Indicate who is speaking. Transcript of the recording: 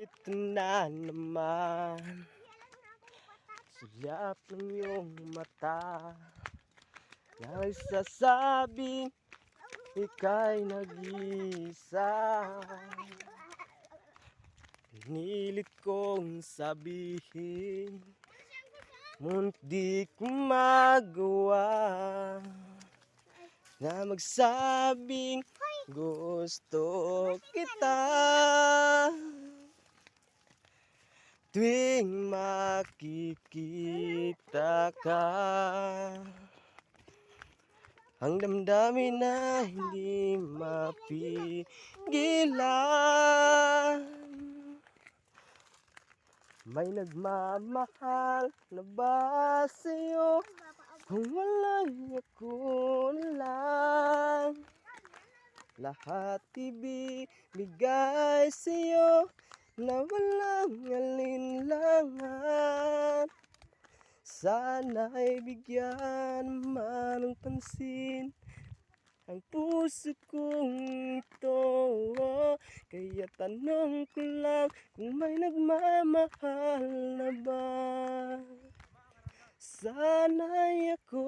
Speaker 1: Ito na naman, sulap ng iyong mata, nagsasabing ika'y nag-iisa. Pinilit kong sabihin, ngunit di ko magawa, na magsabing gusto kita. Tuwing makikita ka, ang damdamin na hindi mapigilan. May nagmamahal na ba sa'yo? Kung wala'y ako na lang, lahat ibibigay sa'yo na walang alinlangan. Sana'y bigyan man ng pansin ang puso kong ito. Kaya tanong ko lang kung may nagmamahal na ba? Sana'y ako